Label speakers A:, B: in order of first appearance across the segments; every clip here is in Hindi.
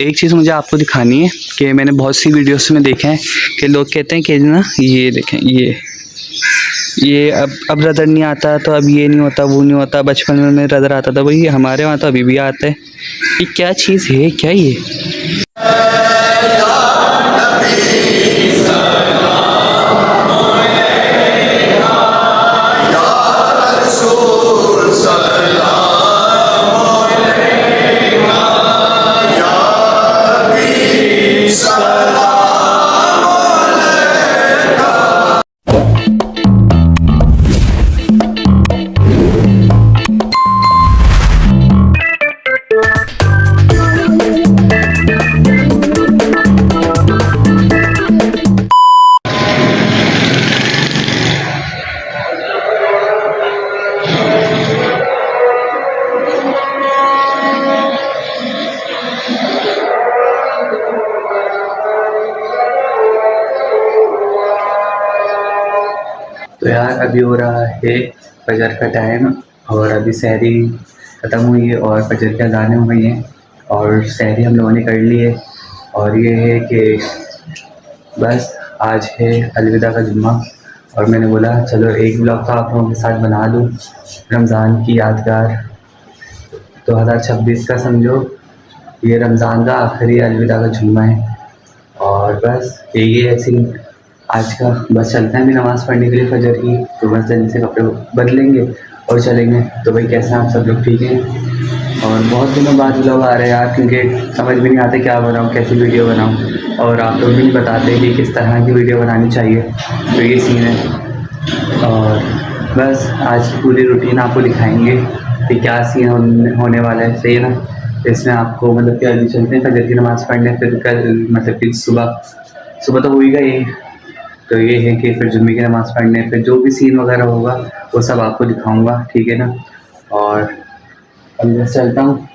A: एक चीज़ मुझे आपको दिखानी है कि मैंने बहुत सी वीडियोस में देखा है कि लोग कहते हैं कि ना ये देखें ये अब रदर नहीं आता तो अब ये नहीं होता वो नहीं होता, बचपन में रदर आता था, वही हमारे वहाँ तो अभी भी आता है। ये क्या चीज़ है, क्या ये? तो यार अभी हो रहा है फजर का टाइम और अभी सहरी ख़त्म हुई है और फजर के अज़ानें हो गई हैं और सहरी हम लोगों ने कर ली है। और ये है कि बस आज है अलविदा का जुम्मा और मैंने बोला चलो एक ब्लॉग तो आप लोगों के साथ बना लूँ रमज़ान की यादगार। 2026 का समझो ये रमज़ान का आखिरी अलविदा का जुम्मा है और बस यही है सीन आज का। बस चलते हैं अभी नमाज़ पढ़ने के लिए फजर की, तो बस जल्दी से कपड़े बदलेंगे और चलेंगे। तो भाई कैसे हैं आप सब लोग, ठीक हैं? और बहुत दिनों बाद लोग आ रहे हैं यार, क्योंकि समझ भी नहीं आते क्या बनाऊँ, कैसी वीडियो बनाऊँ, और आप लोग भी नहीं बताते कि किस तरह की वीडियो बनानी चाहिए। तो ये सीन है और बस आज की पूरी रूटीन आपको दिखाएंगे कि क्या सीन होने वाला है, सही है ना? इसमें आपको मतलब कि अभी चलते हैं फजर की नमाज़ पढ़ने, फिर कल मतलब कि सुबह तो हो ही गई। तो ये है कि फिर जुम्मे की नमाज़ पढ़ने, फिर जो भी सीन वगैरह होगा वो सब आपको दिखाऊंगा, ठीक है ना? और अब बस चलता हूँ।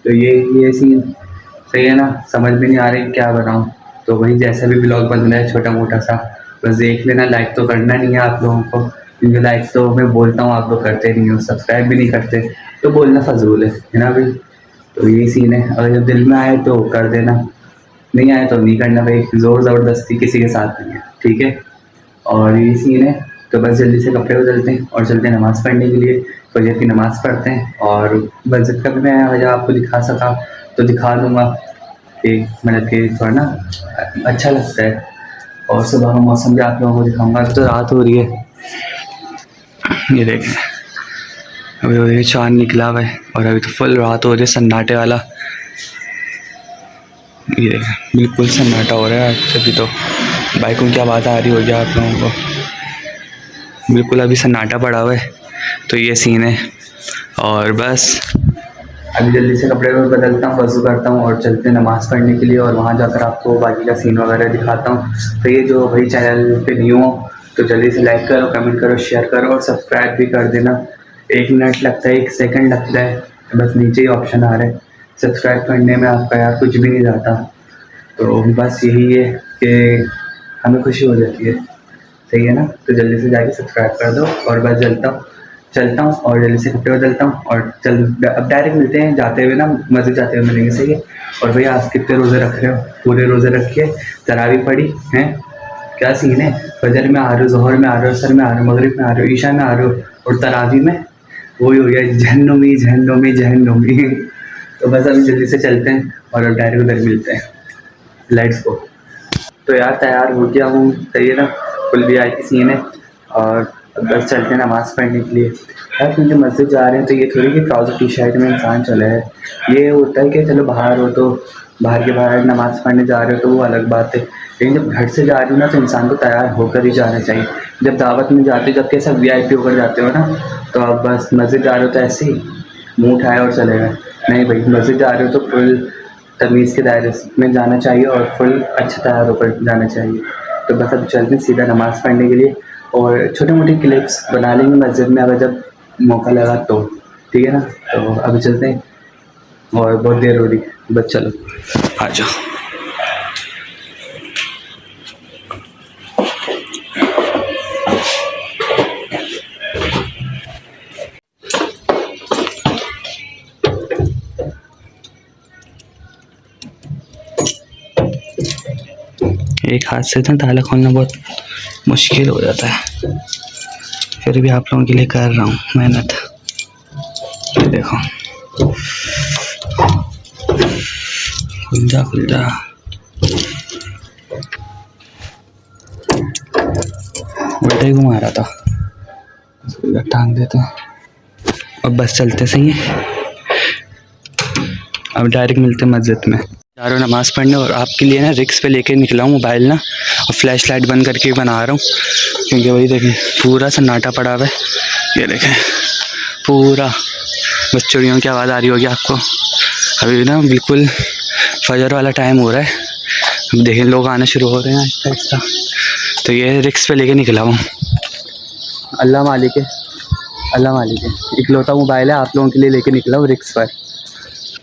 A: तो ये सीन सही है ना? समझ में नहीं आ रही क्या बनाऊँ, तो वही जैसा भी ब्लॉग बन रहा है छोटा मोटा सा बस देख लेना। लाइक तो करना नहीं है आप लोगों को, क्योंकि लाइक तो मैं बोलता हूँ आप लोग करते नहीं हो, सब्सक्राइब भी नहीं करते, तो बोलना फजूल है ना भाई? तो यही सीन है, अगर जब दिल में आए तो कर देना, नहीं आए तो नहीं करना भाई, ज़ोर ज़बरदस्ती किसी के साथ नहीं है, ठीक है? और ये सीन है। तो बस जल्दी से कपड़े बदलते हैं और चलते हैं नमाज़ पढ़ने के लिए। फजर की नमाज़ पढ़ते हैं और मस्जिद का भी मैं वजह आपको दिखा सका तो दिखा दूँगा कि मतलब कि थोड़ा ना अच्छा लगता है। और सुबह का मौसम भी आप लोगों को दिखाऊंगा। तो रात हो रही है, ये देखें अभी हो रही है, चाँद निकला हुआ है और अभी तो फुल रात हो रही है, सन्नाटे वाला। ये बिल्कुल सन्नाटा हो रहा है आज, तभी तो बाइकों की आवाज़ आ रही होगी आप लोगों को, बिल्कुल अभी सन्नाटा पड़ा हुआ है। तो ये सीन है और बस अभी जल्दी से कपड़े में बदलता हूँ, वज़ू करता हूँ और चलते हैं नमाज़ पढ़ने के लिए, और वहाँ जाकर आपको बाकी का सीन वगैरह दिखाता हूँ। तो ये जो भाई चैनल पे न्यू हो तो जल्दी से लाइक करो, कमेंट करो, शेयर करो और सब्सक्राइब भी कर देना। 1 मिनट लगता है, 1 सेकंड लगता है, बस नीचे ही ऑप्शन आ रहा है सब्सक्राइब करने में, आपका यार कुछ भी नहीं जाता। तो बस यही है कि हमें खुशी हो जाती है, सही है ना? तो जल्दी से जाके सब्सक्राइब कर दो और बस चलता हूँ और जल्दी से कपड़े बदलता हूँ और अब डायरेक्ट मिलते हैं जाते हुए ना, मस्जिद जाते हुए मिलेंगे, सही है? और भैया आज कितने रोज़े रख रहे हो? पूरे रोज़े रखिए, तरावी पढ़ी हैं? क्या सीन है? फजर में आ रहे हो, ज़ोहर में आ रहे हो, असर में आ रहे हो, मगरिब में आ रहे हो, ईशा में आ रहे हो, और तरावी में वही हो गया जहन्नुमी जहन्नुमी जहन्नुमी। तो बस अभी जल्दी से चलते हैं और अब डायरेक्ट उधर मिलते हैं, लेट्स गो। तो यार तैयार हो गया हूँ, सही है ना? फुल वीआईपी सीन है और अब बस चलते हैं नमाज़ पढ़ने के लिए। यार क्योंकि मस्जिद जा रहे हैं तो ये थोड़ी कि ट्राउज़र टी शर्ट में इंसान चला है। ये होता है कि चलो बाहर हो तो बाहर के बाहर नमाज़ पढ़ने जा रहे हो तो वो अलग बात है, लेकिन जब घर से जा रही हो ना तो इंसान को तैयार होकर ही जाना चाहिए। जब दावत में जाते हो, जब कैसा वीआईपी होकर जाते हो ना, तो आप बस मस्जिद जा रहे हो तो ऐसे ही मुँह उठाए और चले गए। नहीं भाई, मस्जिद जा रहे हो तो फुल तमीज़ के दायरे में जाना चाहिए और फुल अच्छा तैयार होकर जाना चाहिए। तो बस अब चलते हैं सीधा नमाज़ पढ़ने के लिए और छोटे मोटे क्लिप्स बना लेंगे मस्जिद में अगर जब मौका लगा तो, ठीक है ना? तो अभी चलते हैं और बहुत देर हो रही है, बस चलो आ जाओ। एक हाथ से तो ताला खोलना बहुत मुश्किल हो जाता है, फिर भी आप लोगों के लिए कर रहा हूँ मेहनत। ये देखो, खुल जा खुल जा। उल्टा ही घुमा रहा था, टांग देते हैं। अब बस चलते सही है, अब डायरेक्ट मिलते हैं मस्जिद में। जा रहा हूँ नमाज़ पढ़ने, और आपके लिए ना रिक्स पे लेके निकला हूँ मोबाइल ना, और फ्लैश लाइट बंद करके बना रहा हूँ, क्योंकि वही देखें पूरा सन्नाटा पड़ा हुआ है। ये देखें पूरा, बस चिड़ियों की आवाज़ आ रही होगी आपको। अभी ना बिल्कुल फजर वाला टाइम हो रहा है, अब देखें लोग आना शुरू हो रहे हैं आहिस्ता आहिस्ता। तो ये रिक्स पे लेके निकला हूँ। अल्लाह मालिक है, अल्लाह मालिक है। इकलौता मोबाइल है आप लोगों के लिए लेके निकला हूँ रिक्स पर,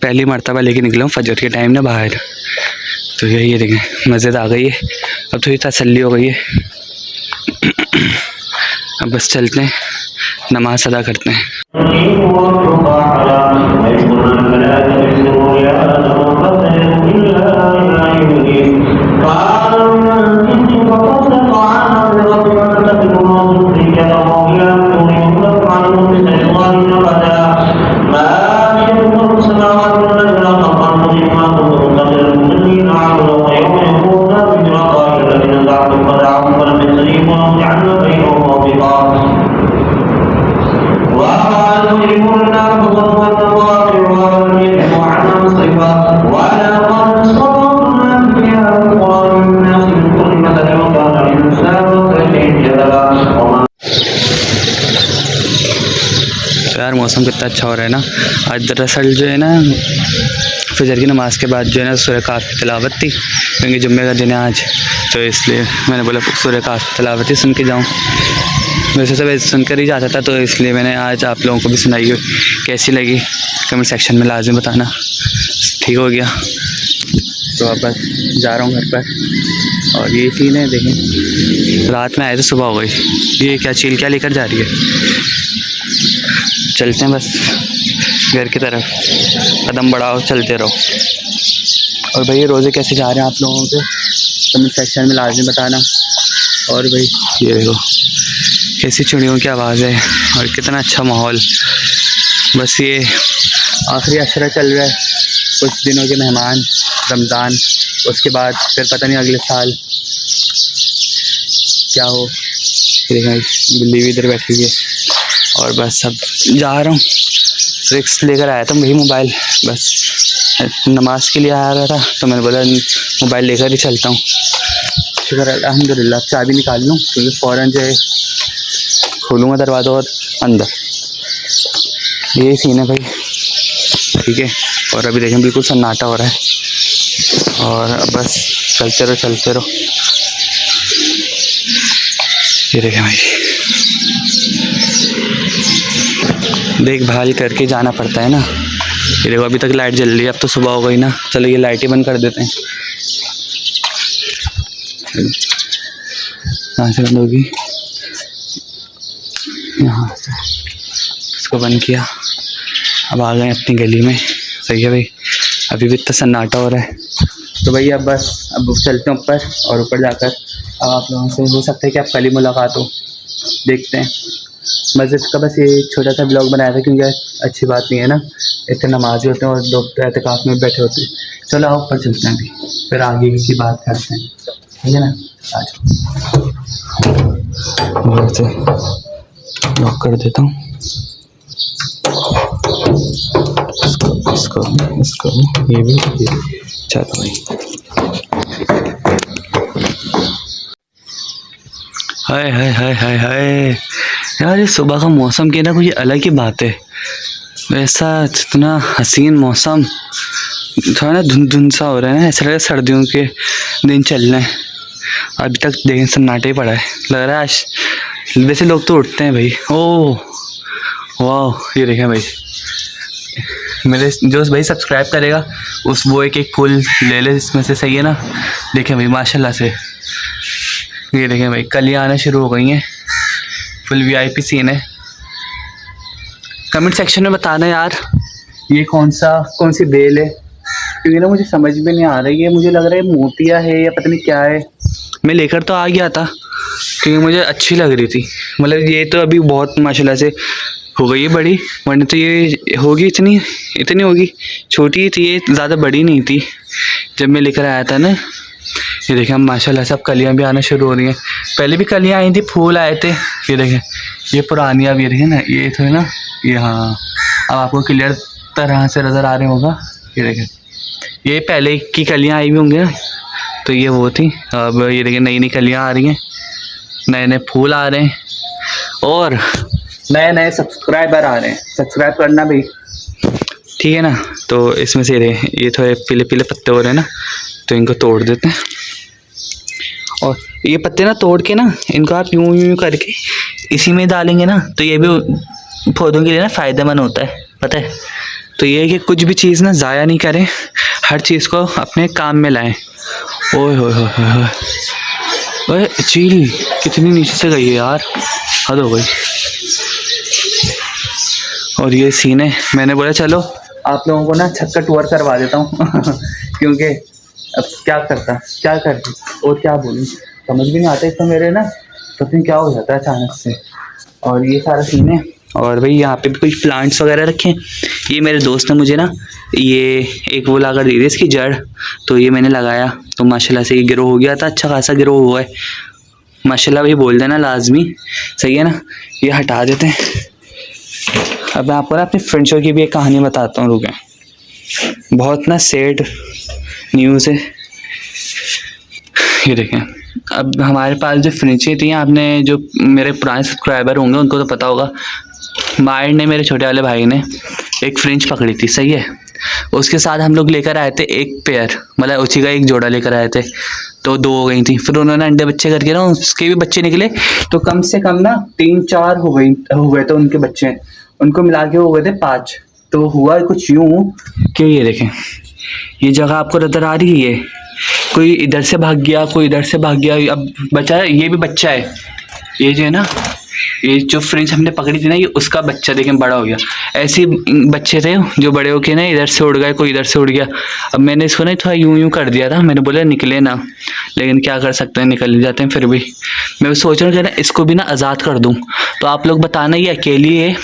A: पहली मर्तबा लेके निकला हूँ फजर के टाइम ना बाहर। तो यही देखें मस्जिद आ गई है, अब थोड़ी तसल्ली हो गई है। अब बस चलते हैं, नमाज अदा करते हैं। यार मौसम कितना अच्छा हो रहा है ना आज। दरअसल जो है ना फजर की नमाज के बाद जो है ना सूरह काफ की तिलावत थी, क्योंकि जुम्मे का दिन है आज, तो इसलिए मैंने बोला सूरह काफ की तिलावत ही सुन के जाऊँ। वैसे सब सुनकर ही जाता था, तो इसलिए मैंने आज आप लोगों को भी सुनाई। कैसी लगी कमेंट सेक्शन में लाजिम बताना। ठीक हो गया, तो अब बस जा रहा हूँ घर पर। और ये सीन है देखें, रात में आए तो सुबह हो गई। ये क्या चील क्या लेकर जा रही है। चलते हैं बस घर की तरफ, कदम बढ़ाओ चलते रहो। और भाई रोज़े कैसे जा रहे हैं आप लोगों के कमेंट सेक्शन में लाजिम बताना। और भाई ये देखो कैसी चिड़ियों की आवाज़ है, और कितना अच्छा माहौल। बस ये आखिरी अशरा चल रहा है, कुछ दिनों के मेहमान रमज़ान, उसके बाद फिर पता नहीं अगले साल क्या हो। बिल्ली भी इधर बैठी हुई है, और बस अब जा रहा हूँ। रिक्स लेकर आया था वही मोबाइल, बस नमाज के लिए आ रहा था, तो मैंने बोला मोबाइल लेकर ही चलता हूँ। शुक्र अल्हम्दुलिल्लाह, चाबी निकाल लूँ क्योंकि फ़ौरन जो है खोलूँगा दरवाज़ा और अंदर। ये सीन है भाई, ठीक है। और अभी देखें बिल्कुल सन्नाटा हो रहा है, और अब बस चलते रहो चलते रहो। ये देखें भाई, देखभाल करके जाना पड़ता है ना। ये देखो अभी तक लाइट जल रही है, अब तो सुबह हो गई ना। चलो ये लाइट ही बंद कर देते हैं। कहाँ से बंद होगी, यहाँ से। इसको बंद किया, अब आ गए अपनी गली में। सही है भाई, अभी भी इतना सन्नाटा हो रहा है। तो भाई अब बस अब चलते हैं ऊपर, और ऊपर जाकर अब आप लोगों से हो सकता है कि आप कल ही मुलाकात हो, देखते हैं। मस्जिद का बस ये छोटा सा ब्लॉग बनाया था, क्योंकि अच्छी बात नहीं है ना, इतने नमाज़ी होते हैं और लोग एहतिकाफ में बैठे होते हैं। चलो आओ ऊपर चलते हैं, अभी फिर आगे की बात करते हैं, ठीक है ना। आज से लॉक कर देता हूँ इसको ये भी चलो भाई। हाय हाय हाय हाय हाय यार, ये सुबह का मौसम की ना कुछ अलग ही बात है। वैसा इतना हसीन मौसम, थोड़ा ना धुंध सा हो रहा है ना, ऐसा लग रहा है सर्दियों के दिन चल रहे हैं। अभी तक देखें सन्नाटा ही पड़ा है, लग रहा है आज वैसे लोग तो उठते हैं भाई। ओह वाह, ये देखें भाई, मेरे जो भाई सब्सक्राइब करेगा उस वो एक एक फूल ले ले इसमें से, सही है ना। देखें भाई माशाल्लाह से, ये देखें भाई कलियाँ आना शुरू हो गई हैं, फुल VIP सीन है। कमेंट सेक्शन में बताना यार ये कौन सी बेल है, क्योंकि ना मुझे समझ में नहीं आ रही है। मुझे लग रहा है मोतिया है या पता नहीं क्या है, मैं लेकर तो आ गया था क्योंकि मुझे अच्छी लग रही थी। मतलब ये तो अभी बहुत माशाल्लाह से हो गई है बड़ी, वरना तो ये होगी इतनी इतनी होगी, छोटी ही थी ये, ज़्यादा बड़ी नहीं थी जब मैं लेकर आया था ना। ये देखें हम माशाल्लाह से अब कलियाँ भी आना शुरू हो रही हैं। पहले भी कलियाँ आई थी, फूल आए थे। ये देखें ये पुरानी, अब ये देखें ना, ये तो है ना ये, हाँ अब आपको क्लियर तरह से नज़र आ रहे होगा। ये देखें ये पहले की कलियाँ आई हुई होंगी ना, तो ये वो थी। अब ये देखें नई नई कलियाँ आ रही हैं, नए नए फूल आ रहे हैं और नए नए सब्सक्राइबर आ रहे हैं। सब्सक्राइब करना भी, ठीक है ना। तो इसमें से ये थोड़े पीले पीले पत्ते हो रहे हैं ना, तो इनको तोड़ देते हैं। और ये पत्ते ना तोड़ के ना, इनको आप यूं यूं करके इसी में डालेंगे ना, तो ये भी पौधों के लिए ना फ़ायदेमंद होता है, पता है। तो ये है कि कुछ भी चीज़ ना ज़ाया नहीं करें, हर चीज़ को अपने काम में लाएं। ओए होए होए होए, ओए चील कितनी नीचे से गई है यार, हद हो गई। और ये सीन है, मैंने बोला चलो आप लोगों को ना छत का टूर करवा देता हूँ क्योंकि अब क्या करती और क्या बोलूँ, समझ भी नहीं आता। एक तो मेरे ना पता नहीं क्या हो जाता है अचानक से। और ये सारा सीन है। और भाई यहाँ पे भी कुछ प्लांट्स वगैरह रखे हैं। ये मेरे दोस्त ने मुझे ना ये एक वो ला कर दी थी इसकी जड़, तो ये मैंने लगाया तो माशाल्लाह से ये ग्रो हो गया था, अच्छा खासा ग्रो हुआ है माशाल्लाह। भाई बोल देना लाजमी, सही है ना। ये हटा देते हैं। अब मैं आपको ना अपनी फ्रेंड्सों की भी एक कहानी बताता हूँ, रुकें। बहुत ना सैड न्यूज़ है। ये देखें, अब हमारे पास जो फ्रेंड्सें थी, आपने जो मेरे पुराने सब्सक्राइबर होंगे उनको तो पता होगा, मायर ने, मेरे छोटे वाले भाई ने एक फ्रेंच पकड़ी थी, सही है। उसके साथ हम लोग लेकर आए थे एक पेयर, मतलब उसी का एक जोड़ा लेकर आए थे, तो 2 हो गई थी। फिर उन्होंने अंडे बच्चे करके ना उसके भी बच्चे निकले, तो कम से कम ना 3-4 हो गए थे उनके बच्चे, उनको मिला के हो गए थे 5। तो हुआ कुछ यूँ कि ये देखें, ये जगह आपको नजर आ रही है, कोई इधर से भाग गया, कोई इधर से भाग गया। अब बचा है, ये भी बच्चा है, ये जो है ना, ये जो फ्रेंच हमने पकड़ी थी ना, ये उसका बच्चा देखें बड़ा हो गया। ऐसे बच्चे थे जो बड़े होके ना इधर से उड़ गए, कोई इधर से उड़ गया। अब मैंने इसको ना थोड़ा यूं यूं कर दिया था, मैंने बोला निकले ना, लेकिन क्या कर सकते हैं, निकल ही जाते हैं। फिर भी मैं सोच रहा हूँ कि ना इसको भी ना आज़ाद कर दूँ। तो आप लोग बताना ये अकेली है,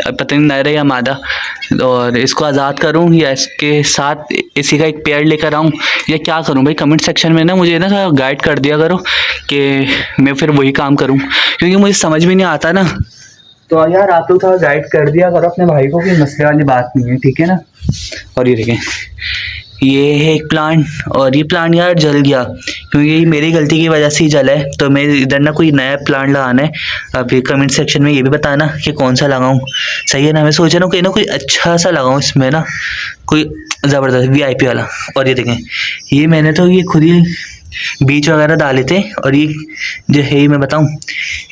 A: पता नहीं नर है या मादा, और इसको आज़ाद करूँ या इसके साथ इसी का एक पेड़ लेकर आऊँ, या क्या करूँ भाई। कमेंट सेक्शन में ना मुझे ना थोड़ा गाइड कर दिया करो कि मैं फिर वही काम करूँ, क्योंकि मुझे समझ में नहीं आता ना। तो यार आप लोग थोड़ा गाइड कर दिया करो अपने भाई को, कि मसले वाली बात नहीं है, ठीक है ना। और ये देखें, ये है एक प्लांट, और ये प्लांट यार जल गया क्योंकि ये मेरी गलती की वजह से ही जला है। तो मैं इधर ना कोई नया प्लांट लगाना है। अब ये कमेंट सेक्शन में ये भी बताना कि कौन सा लगाऊं, सही है ना। मैं सोच रहा हूँ कि ना कोई अच्छा सा लगाऊं इसमें ना, कोई ज़बरदस्त VIP वाला। और ये देखें, ये मैंने तो ये खुद ही बीज वगैरह डाले थे। और ये जो है मैं बताऊं,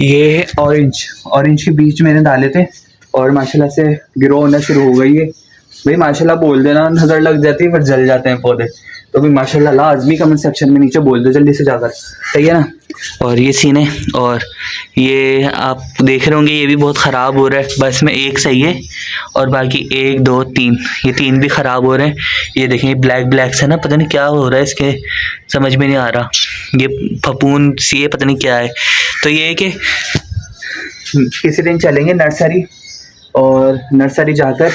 A: ये है ऑरेंज के बीज मैंने डाले थे, और माशाल्लाह से ग्रो होना शुरू हो गई है। भाई माशाल्लाह बोल देना, नज़र लग जाती है फिर जल जाते हैं पौधे। तो भाई माशाल्लाह लाजमी कमेंट सेक्शन में नीचे बोल दो जल्दी से जाकर, सही है ना। और ये सीन है, और ये आप देख रहे होंगे ये भी बहुत ख़राब हो रहा है, बस में एक सही है और बाकी 1 2 3, ये 3 भी ख़राब हो रहे हैं। ये देखें, ये ब्लैक से ना पता नहीं क्या हो रहा है इसके, समझ में नहीं आ रहा। ये फपून सी है, पता नहीं क्या है। तो ये है कि किसी दिन चलेंगे नर्सरी, और नर्सरी जाकर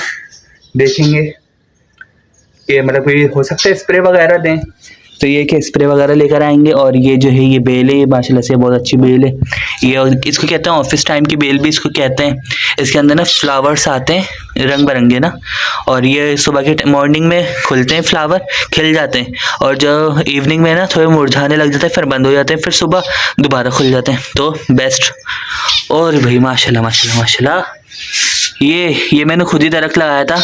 A: देखेंगे कि मतलब कोई हो सकता है स्प्रे वगैरह दें, तो ये कि स्प्रे वगैरह लेकर आएंगे। और ये जो है ये बेल है, ये माशाल्लाह से बहुत अच्छी बेल है ये, और इसको कहते हैं ऑफिस टाइम की बेल भी इसको कहते हैं। इसके अंदर ना फ्लावर्स आते हैं रंग बिरंगे ना, और ये सुबह के मॉर्निंग में खुलते हैं, फ्लावर खिल जाते हैं, और जो इवनिंग में ना थोड़े मुरझाने लग जाते हैं, फिर बंद हो जाते हैं, फिर सुबह दोबारा खुल जाते हैं, तो बेस्ट। और भाई माशाल्लाह माशाल्लाह माशाल्लाह, ये मैंने खुद ही दरख्त लगाया था।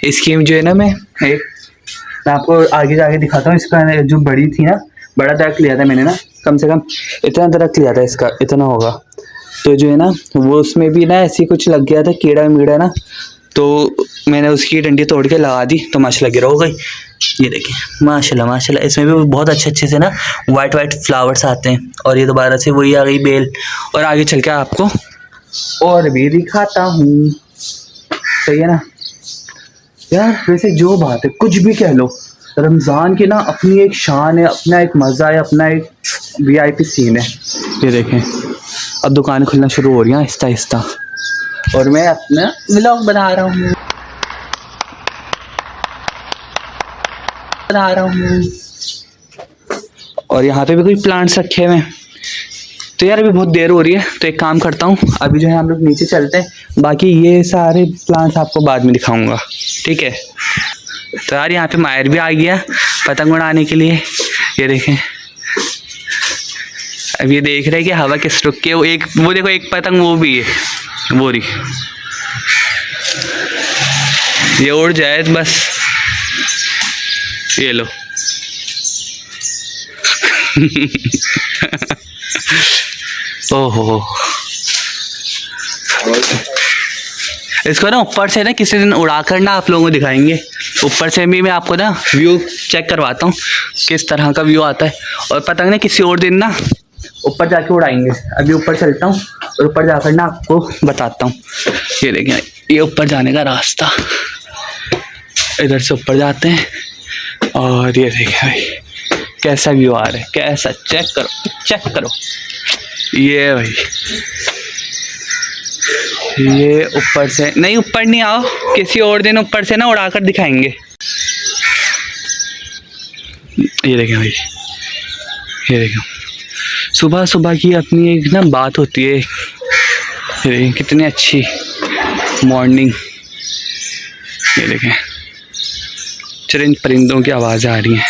A: इसकी जो है ना, मैं आपको आगे जाके दिखाता हूँ। इसका जो बड़ी थी ना, बड़ा दरख्त लिया था मैंने ना, कम से कम इतना दरख्त लिया था, इसका इतना होगा। तो जो है ना वो उसमें भी ना ऐसी कुछ लग गया था कीड़ा मीड़ा ना, तो मैंने उसकी डंडी तोड़ के लगा दी, तो माशाल्लाह गिरा हो गई। ये देखिए माशाल्लाह माशाल्लाह, इसमें भी बहुत अच्छे से ना वाइट फ्लावर्स आते हैं। और ये दोबारा से वही आ गई बेल, और आगे चल के आपको और भी दिखाता हूँ, सही है ना यार। वैसे जो बात है, कुछ भी कह लो, रमज़ान की ना अपनी एक शान है, अपना एक मज़ा है, अपना एक VIP सीन है। ये देखें, अब दुकान खुलना शुरू हो रही है आहिस्ता आहिस्ता, और मैं अपना व्लॉग बना रहा हूँ। और यहाँ पे भी कोई प्लांट्स रखे हुए हैं। तो यार अभी बहुत देर हो रही है, तो एक काम करता हूँ, अभी जो है हम लोग नीचे चलते हैं, बाकी ये सारे प्लांट्स आपको बाद में दिखाऊंगा, ठीक है। तो यार यहाँ पे मायर भी आ गया पतंग उड़ाने के लिए। ये देखें, अब ये देख रहे हैं कि हवा किस रुक के, वो देखो एक पतंग वो भी है, वो रही, ये उड़ जाए बस। ये लो ओहो, इसको ना ऊपर से ना किसी दिन उड़ा कर ना आप लोगों को दिखाएंगे। ऊपर से भी मैं आपको ना व्यू चेक करवाता हूँ किस तरह का व्यू आता है, और पतंग ना किसी और दिन ना ऊपर जाके उड़ाएंगे। अभी ऊपर चलता हूँ और ऊपर जाकर ना आपको बताता हूँ। ये देखें, ये ऊपर जाने का रास्ता, इधर से ऊपर जाते हैं, और ये देखें भाई कैसा व्यू आ रहा है, कैसा, चेक करो। ये भाई, ये ऊपर से नहीं, ऊपर नहीं आओ, किसी और दिन ऊपर से ना उड़ाकर दिखाएंगे। ये देखें भाई, ये देखें, सुबह सुबह की अपनी एक ना बात होती है। ये देखें कितनी अच्छी मॉर्निंग। ये देखें चरिंद परिंदों की आवाज़ आ रही है।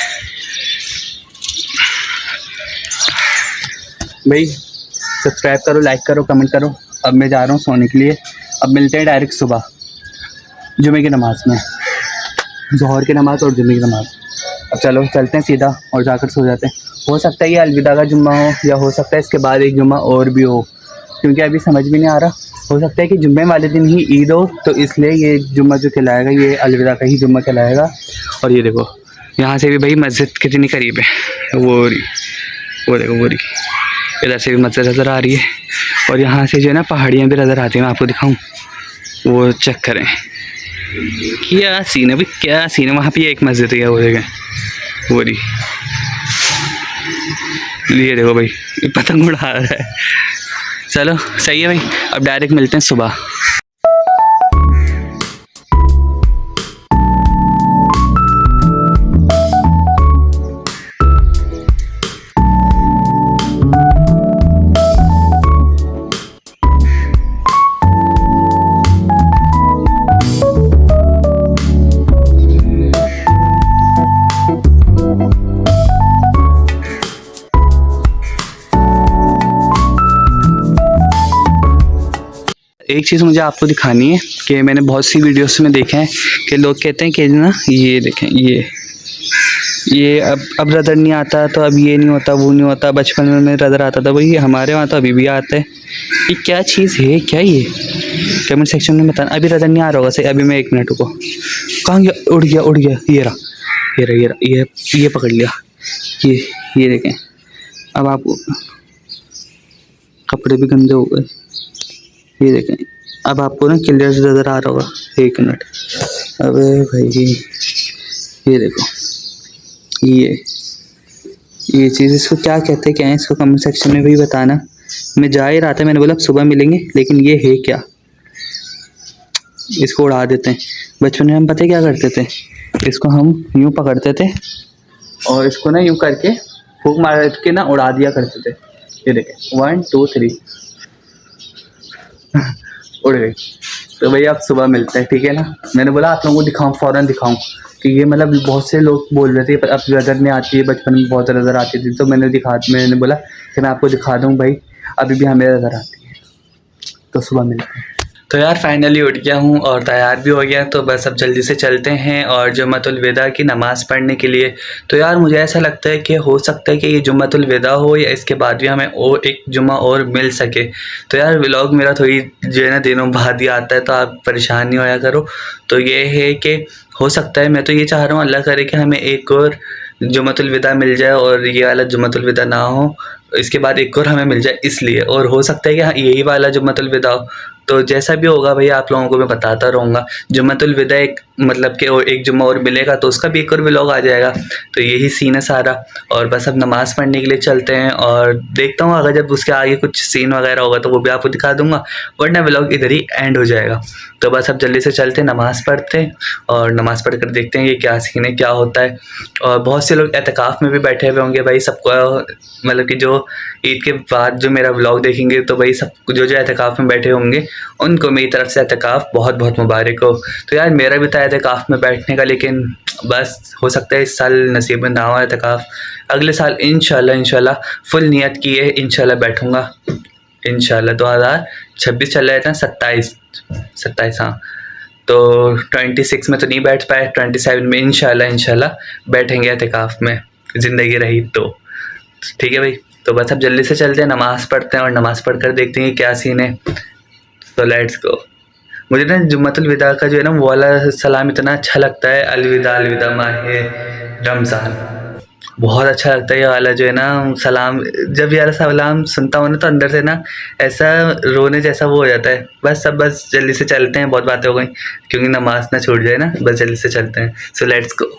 A: भाई सब्सक्राइब करो, लाइक करो, कमेंट करो। अब मैं जा रहा हूँ सोने के लिए। अब मिलते हैं डायरेक्ट सुबह जुमे की नमाज़ में, ज़ोहर की नमाज़ और जुमे की नमाज़। अब चलो चलते हैं सीधा और जाकर सो जाते हैं। हो सकता है ये अलविदा का जुम्मा हो, या हो सकता है इसके बाद एक जुम्मा और भी हो, क्योंकि अभी समझ भी नहीं आ रहा। हो सकता है कि जुम्मे वाले दिन ही ईद हो, तो इसलिए ये जुम्मा जो कहलाएगा ये अलविदा का ही जुम्मा कहलाएगा। और ये देखो यहाँ से भी भाई मस्जिद कितनी करीब है, वो देखो वो रही, इधर से भी मस्जिद नज़र आ रही है, और यहाँ से जो है ना पहाड़ियाँ भी नज़र आती हैं। मैं आपको दिखाऊँ, वो चेक करें क्या सीन है भाई, क्या सीन है। वहाँ पे एक मस्जिद है, वो देखें वो रही, ये देखो भाई पतंग उड़ा रहा है। चलो सही है भाई, अब डायरेक्ट मिलते हैं सुबह। एक चीज़ मुझे आपको दिखानी है कि मैंने बहुत सी वीडियोस में देखा है कि लोग कहते हैं कि ना ये देखें, ये अब रदर नहीं आता, तो अब ये नहीं होता, वो नहीं होता। बचपन में रदर आता था, वही हमारे वहाँ तो अभी भी आता है। ये क्या चीज़ है, क्या ये कमेंट सेक्शन में बताना। अभी रदर नहीं आ रहा होगा सही, अभी मैं 1 मिनट को कहाँ गया, उड़ गया। ये रहा, ये पकड़ लिया। ये देखें, अब आप कपड़े भी गंदे हो गए। ये देखें, अब आपको ना क्लियर से नज़र आ रहा होगा। 1 मिनट, अबे भाई ये देखो, ये चीज़, इसको क्या कहते हैं, क्या है इसको कमेंट सेक्शन में भी बताना। मैं जा ही रहा था, मैंने बोला अब सुबह मिलेंगे, लेकिन ये है क्या, इसको उड़ा देते हैं। बचपन में हम पता है क्या करते थे, इसको हम यूँ पकड़ते थे और इसको ना यूँ करके फूंक मार के ना उड़ा दिया करते थे। ये देखें 1 2 3 उड़ गई। तो भैया आप सुबह मिलते हैं, ठीक है ना। मैंने बोला आप लोगों को दिखाऊं, फ़ौरन दिखाऊं, कि ये मतलब बहुत से लोग बोल रहे थे अब नज़र नहीं आती है, बचपन में बहुत नज़र आती थी, तो मैंने बोला कि मैं आपको दिखा दूं भाई, अभी भी हमें नज़र आती है। तो सुबह मिलते हैं। तो यार फाइनली उठ गया हूँ और तैयार भी हो गया, तो बस अब जल्दी से चलते हैं और जुम्मतुल विदा की नमाज़ पढ़ने के लिए। तो यार मुझे ऐसा लगता है कि हो सकता है कि ये जुम्मतुल विदा हो या इसके बाद भी हमें और एक जुम्मा और मिल सके। तो यार व्लॉग मेरा थोड़ी जो है ना दिनों बाद ही आता है, तो आप परेशान नहीं होया करो। तो ये है कि हो सकता है, मैं तो ये चाह रहा हूँ अल्लाह करे कि हमें एक और जुम्मतुल विदा मिल जाए और ये वाला जुम्मतुल विदा ना हो, इसके बाद एक और हमें मिल जाए इसलिए। और हो सकता है कि हाँ यही वाला जुम्मतुल विदा हो, तो जैसा भी होगा भैया आप लोगों को मैं बताता रहूँगा। जुम्मतुल विदा एक मतलब कि और एक जुम्मा और मिलेगा तो उसका भी एक और व्लॉग आ जाएगा। तो यही सीन है सारा। और बस अब नमाज़ पढ़ने के लिए चलते हैं और देखता हूँ अगर जब उसके आगे कुछ सीन वगैरह होगा तो वो भी आपको दिखा दूँगा, वरना व्लॉग इधर ही एंड हो जाएगा। तो बस अब जल्दी से चलते हैं, नमाज़ पढ़ते हैं और नमाज़ पढ़ कर देखते हैं ये क्या सीन है, क्या होता है। और बहुत से लोग एतकाफ़ में भी बैठे हुए होंगे भाई, सबको मतलब कि जो ईद के बाद जो मेरा व्लॉग देखेंगे तो भाई सब जो जो एतकाफ़ में बैठे होंगे उनको मेरी तरफ से एतकाफ़ बहुत बहुत मुबारक हो। तो यार मेरा भी था एतकाफ़ में बैठने का, लेकिन बस हो सकता है इस साल नसीब में ना हो एतकाफ़। अगले साल इंशाल्लाह फुल नियत की है, इंशाल्लाह बैठूँगा इंशाल्लाह। 2026 चल रहा है ना, 27 हाँ। तो 26 में तो नहीं बैठ पाए, 27 में इंशाल्लाह बैठेंगे एतकाफ़ में, ज़िंदगी रही तो। ठीक है भाई, तो बस अब जल्दी से चलते हैं, नमाज़ पढ़ते हैं और नमाज़ पढ़ कर देखते हैं क्या सीन है। तो लेट्स गो। मुझे ना जुम्मतुल विदा का जो है ना वो वाला सलाम इतना अच्छा लगता है, अलविदा अलविदा माहे रमज़ान, बहुत अच्छा लगता है ये वाला जो है ना सलाम। जब ये वाला सलाम सुनता हूँ ना तो अंदर से ना ऐसा रोने जैसा वो हो जाता है। बस अब बस जल्दी से चलते हैं, बहुत बातें हो गई, क्योंकि नमाज ना छूट जाए ना, बस जल्दी से चलते हैं। So let's go.